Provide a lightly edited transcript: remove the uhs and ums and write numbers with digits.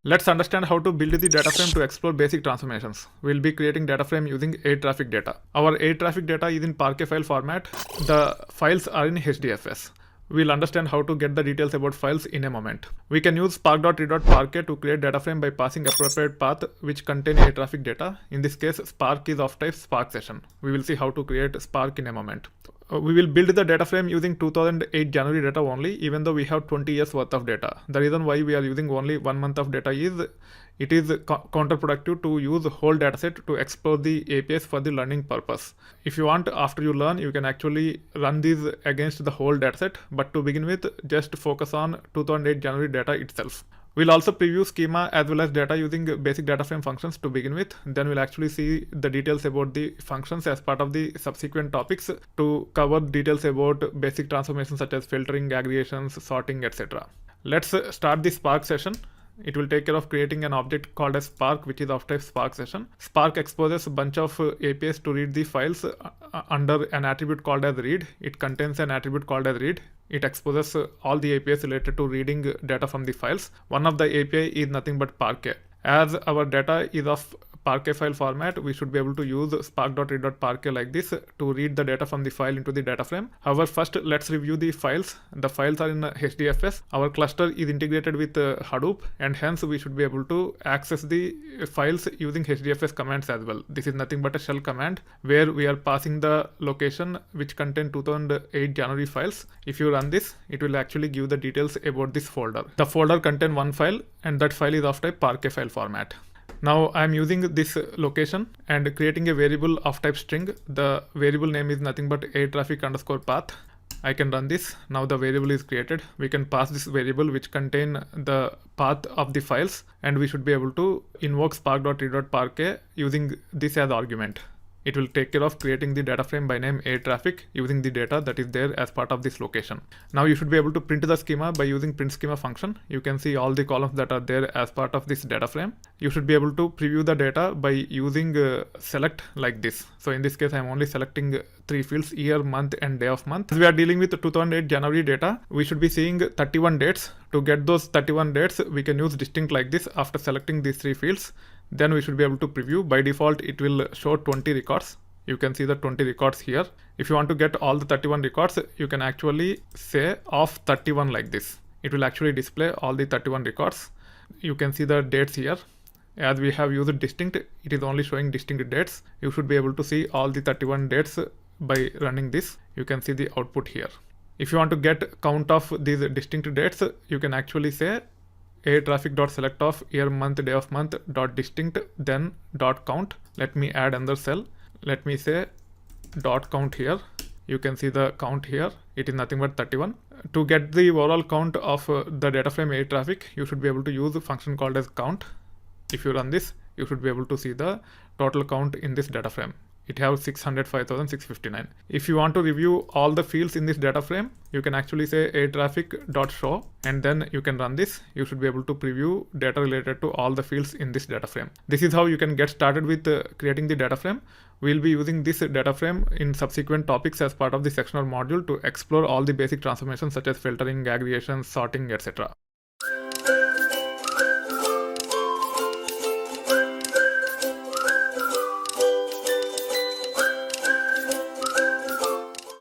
Let's understand how to build the data frame to explore basic transformations. We'll be creating data frame using air traffic data. Our air traffic data is in Parquet file format. The files are in HDFS. We'll understand how to get the details about files in a moment. We can use spark.read.parquet to create data frame by passing appropriate path which contain air traffic data. In this case, Spark is of type Spark session. We will see how to create Spark in a moment. We will build the data frame using 2008 January data only, even though we have 20 years worth of data. The reason why we are using only 1 month of data is it is counterproductive to use the whole dataset to explore the APIs for the learning purpose. If you want, after you learn, you can actually run these against the whole dataset, but to begin with, just focus on 2008 January data itself. We'll also preview schema as well as data using basic data frame functions to begin with. Then we'll actually see the details about the functions as part of the subsequent topics to cover details about basic transformations such as filtering, aggregations, sorting, etc. Let's start the Spark session. It will take care of creating an object called as Spark, which is of type Spark session. Spark exposes a bunch of APIs to read the files under an attribute called as read. It contains an attribute called as read. It exposes all the APIs related to reading data from the files. One of the API is nothing but Parquet. As our data is of Parquet file format, we should be able to use spark.read.parquet like this to read the data from the file into the data frame. However, first let's review the files. The files are in HDFS. Our cluster is integrated with Hadoop, and hence we should be able to access the files using HDFS commands as well. This is nothing but a shell command where we are passing the location which contain 2008 January files. If you run this, it will actually give the details about this folder. The folder contains one file, and that file is of type Parquet file format. Now I am using this location and creating a variable of type string. The variable name is nothing but air traffic underscore path. I can run this. Now the variable is created. We can pass this variable which contain the path of the files, and we should be able to invoke spark.read.parquet using this as argument. It will take care of creating the data frame by name air traffic using the data that is there as part of this location. Now you should be able to print the schema by using print schema function. You can see all the columns that are there as part of this data frame. You should be able to preview the data by using select like this. So in this case, I am only selecting 3 fields: year, month, and day of month. As we are dealing with 2008 January data, we should be seeing 31 dates. To get those 31 dates, we can use distinct like this after selecting these 3 fields. Then we should be able to preview. By default, it will show 20 records. You can see the 20 records here. If you want to get all the 31 records, you can actually say of 31 like this. It will actually display all the 31 records. You can see the dates here. As we have used distinct, it is only showing distinct dates. You should be able to see all the 31 dates by running this. You can see the output here. If you want to get count of these distinct dates, you can actually say air traffic.select of year, month, day of month dot distinct, then dot count. Let me add another cell. Let me say dot count here. You can see the count here. It is nothing but 31. To get the overall count of the data frame air traffic, you should be able to use a function called as count. If you run this, you should be able to see the total count in this data frame. It has 605,659. If you want to review all the fields in this data frame, you can actually say air traffic.show, and then you can run this. You should be able to preview data related to all the fields in this data frame. This is how you can get started with creating the data frame. We'll be using this data frame in subsequent topics as part of the sectional module to explore all the basic transformations such as filtering, aggregation, sorting, etc.